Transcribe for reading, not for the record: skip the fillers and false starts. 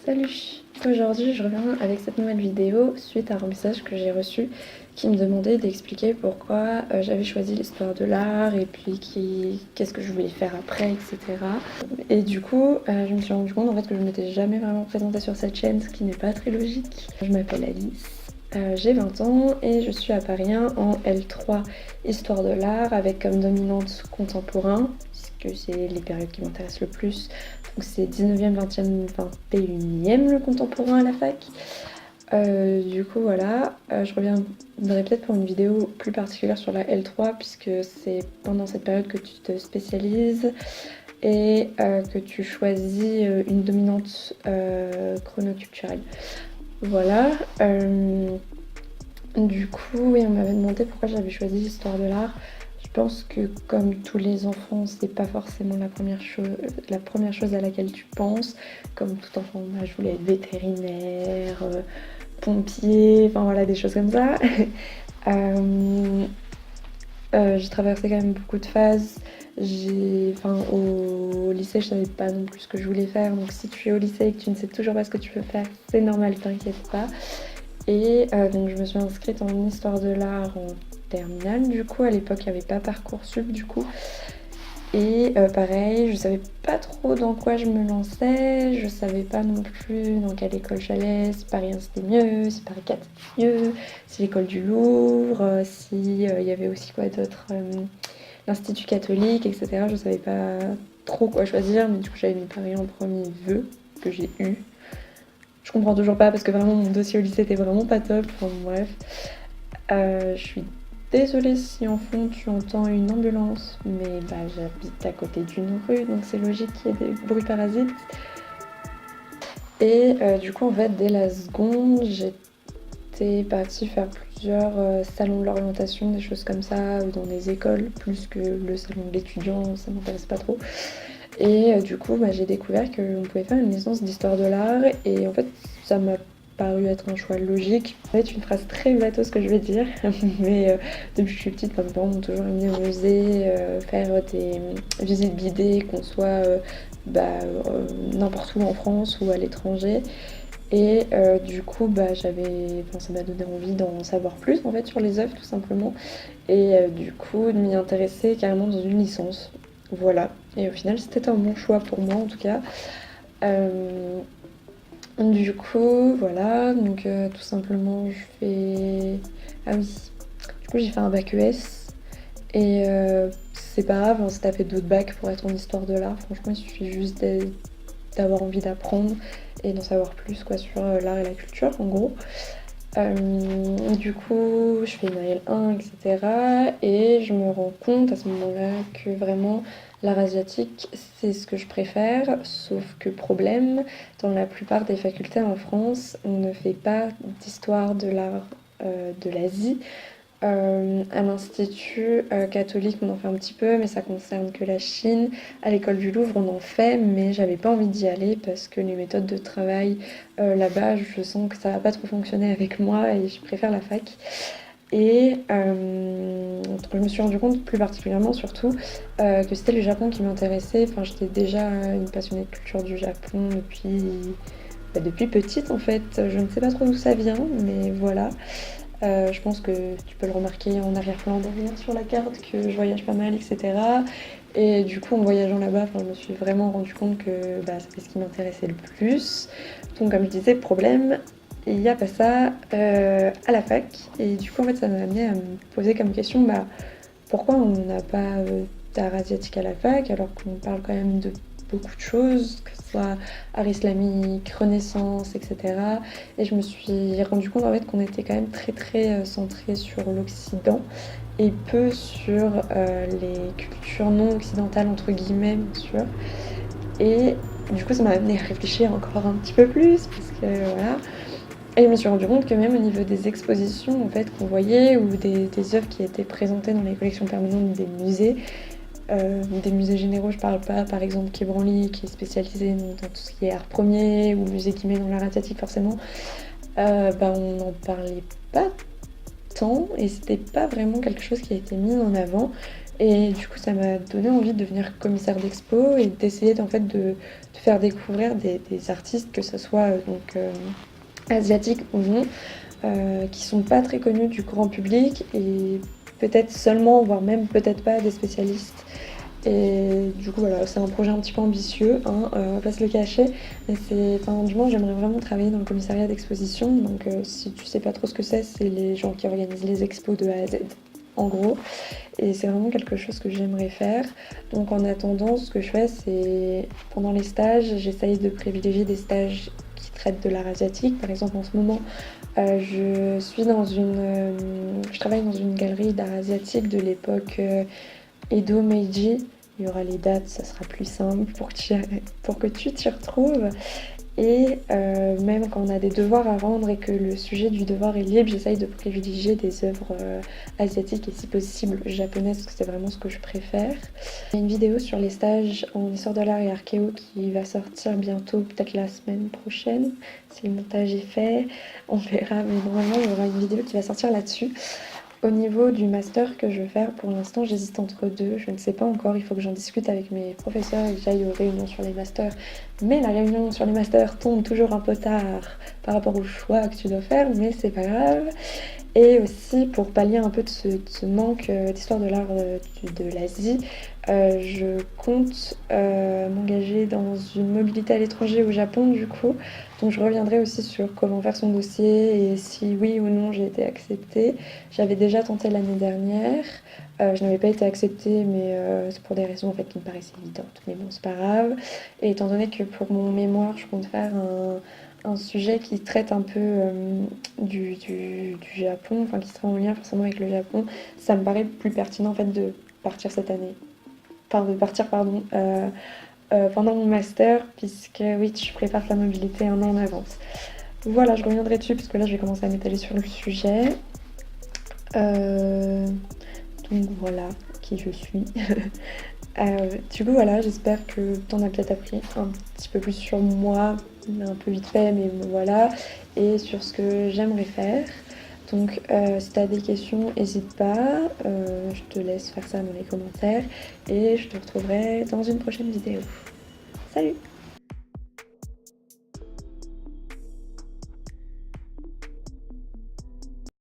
Salut! Aujourd'hui je reviens avec cette nouvelle vidéo suite à un message que j'ai reçu qui me demandait d'expliquer pourquoi j'avais choisi l'histoire de l'art et puis qu'est-ce que je voulais faire après, etc. Et du coup je me suis rendu compte en fait que je ne m'étais jamais vraiment présentée sur cette chaîne, ce qui n'est pas très logique. Je m'appelle Alice, j'ai 20 ans et je suis à Paris 1 en L3 histoire de l'art avec comme dominante contemporain, puisque c'est les périodes qui m'intéressent le plus. Donc c'est 19e, 20e, 21e le contemporain à la fac. Du coup voilà, je reviendrai peut-être pour une vidéo plus particulière sur la L3 puisque c'est pendant cette période que tu te spécialises et que tu choisis une dominante chronoculturelle. Voilà. Du coup, oui, on m'avait demandé pourquoi j'avais choisi l'histoire de l'art. Je pense que comme tous les enfants, c'est pas forcément la première chose à laquelle tu penses. Comme tout enfant, moi, je voulais être vétérinaire, pompier, enfin voilà, des choses comme ça. J'ai traversé quand même beaucoup de phases. Au lycée, je savais pas non plus ce que je voulais faire. Donc si tu es au lycée et que tu ne sais toujours pas ce que tu veux faire, c'est normal, t'inquiète pas. Et donc je me suis inscrite en histoire de l'art en terminale. Du coup, à l'époque, il n'y avait pas Parcoursup du coup. Et pareil, je savais pas trop dans quoi je me lançais, je savais pas non plus dans quelle école j'allais, si Paris 1 c'était mieux, si Paris 4 c'était mieux, si l'école du Louvre, si il y avait aussi quoi d'autre, l'Institut catholique, etc. Je savais pas trop quoi choisir, mais du coup j'avais mis Paris en premier vœu, que j'ai eu. Je comprends toujours pas parce que vraiment mon dossier au lycée était vraiment pas top, enfin bref. Je suis désolée si en fond tu entends une ambulance, mais j'habite à côté d'une rue, donc c'est logique qu'il y ait des bruits parasites. Et du coup, en fait, dès la seconde, j'étais partie faire plusieurs salons de l'orientation, des choses comme ça, dans des écoles, plus que le salon de l'étudiant, ça m'intéresse pas trop. Et du coup, j'ai découvert qu'on pouvait faire une licence d'histoire de l'art, et en fait, ça m'a paru être un choix logique. Ça va être une phrase très bateau ce que je vais dire, mais depuis que je suis petite, mes parents m'ont toujours amenée au musée, faire des visites guidées, qu'on soit n'importe où en France ou à l'étranger. Et du coup, ça m'a donné envie d'en savoir plus en fait sur les œuvres tout simplement. Et du coup, de m'y intéresser carrément dans une licence. Voilà. Et au final, c'était un bon choix pour moi en tout cas. Du coup, voilà, donc tout simplement, je fais... Ah oui, du coup j'ai fait un bac ES et c'est pas grave, on s'est tapé d'autres bacs pour être en histoire de l'art. Franchement, il suffit juste d'avoir envie d'apprendre et d'en savoir plus quoi, sur l'art et la culture en gros. Du coup, je fais une AL1, etc. Et je me rends compte à ce moment-là que vraiment l'art asiatique, c'est ce que je préfère. Sauf que problème, dans la plupart des facultés en France, on ne fait pas d'histoire de l'art de l'Asie. À l'Institut catholique, on en fait un petit peu, mais ça concerne que la Chine. À l'école du Louvre, on en fait, mais j'avais pas envie d'y aller parce que les méthodes de travail là-bas, je sens que ça va pas trop fonctionner avec moi et je préfère la fac. Et je me suis rendu compte plus particulièrement surtout que c'était le Japon qui m'intéressait. Enfin, j'étais déjà une passionnée de culture du Japon depuis petite en fait. Je ne sais pas trop d'où ça vient, mais voilà. Je pense que tu peux le remarquer en arrière-plan derrière sur la carte que je voyage pas mal, etc. Et du coup, en voyageant là-bas, je me suis vraiment rendu compte que c'était ce qui m'intéressait le plus. Donc, comme je disais, problème, il n'y a pas ça à la fac. Et du coup, en fait, ça m'a amené à me poser comme question, pourquoi on n'a pas d'art asiatique à la fac alors qu'on parle quand même de beaucoup de choses, que ce soit art islamique, renaissance, etc. Et je me suis rendu compte en fait qu'on était quand même très très centré sur l'Occident et peu sur les cultures non occidentales entre guillemets bien sûr. Et du coup ça m'a amené à réfléchir encore un petit peu plus parce que voilà. Et je me suis rendu compte que même au niveau des expositions en fait qu'on voyait ou des œuvres qui étaient présentées dans les collections permanentes des musées généraux, je parle pas par exemple Quai Branly qui est spécialisé dans tout ce qui est art premier ou musée Guimet dans l'art asiatique forcément, on n'en parlait pas tant et c'était pas vraiment quelque chose qui a été mis en avant. Et du coup, ça m'a donné envie de devenir commissaire d'expo et d'essayer en fait de faire découvrir des artistes, que ce soit asiatiques ou non, qui sont pas très connus du grand public et peut-être seulement, voire même peut-être pas des spécialistes. Et du coup voilà, c'est un projet un petit peu ambitieux, hein, on va pas se le cacher, mais du moins j'aimerais vraiment travailler dans le commissariat d'exposition, donc si tu sais pas trop ce que c'est les gens qui organisent les expos de A à Z, en gros, et c'est vraiment quelque chose que j'aimerais faire. Donc en attendant, ce que je fais, c'est pendant les stages, j'essaye de privilégier des stages qui traitent de l'art asiatique. Par exemple, en ce moment, je travaille dans une galerie d'art asiatique de l'époque Edo Meiji. Il y aura les dates, ça sera plus simple pour que tu t'y retrouves. Et même quand on a des devoirs à rendre et que le sujet du devoir est libre, j'essaye de privilégier des œuvres asiatiques et si possible japonaises, parce que c'est vraiment ce que je préfère. Il y a une vidéo sur les stages en histoire de l'art et archéo qui va sortir bientôt, peut-être la semaine prochaine, si le montage est fait, on verra, mais normalement il y aura une vidéo qui va sortir là-dessus. Au niveau du master que je veux faire, pour l'instant j'hésite entre deux, je ne sais pas encore, il faut que j'en discute avec mes professeurs et que j'aille aux réunions sur les masters. Mais la réunion sur les masters tombe toujours un peu tard par rapport au choix que tu dois faire, mais c'est pas grave. Et aussi pour pallier un peu de ce manque d'histoire de l'art de l'Asie, je compte m'engager dans une mobilité à l'étranger au Japon du coup. Donc je reviendrai aussi sur comment faire son dossier et si oui ou non j'ai été acceptée. J'avais déjà tenté l'année dernière, je n'avais pas été acceptée mais c'est pour des raisons en fait qui me paraissaient évidentes. Mais bon c'est pas grave. Et étant donné que pour mon mémoire je compte faire un sujet qui traite un peu du Japon, enfin qui sera en lien forcément avec le Japon, ça me paraît plus pertinent en fait de partir cette année. Enfin de partir pardon pendant mon master, puisque oui, je prépare la mobilité un an en avance. Voilà, je reviendrai dessus, parce que là, je vais commencer à m'étaler sur le sujet. Donc voilà qui je suis. Du coup, voilà, j'espère que t'en as peut-être appris un petit peu plus sur moi, un peu vite fait, mais voilà, et sur ce que j'aimerais faire. Donc, si t'as des questions, n'hésite pas, je te laisse faire ça dans les commentaires, et je te retrouverai dans une prochaine vidéo. Salut!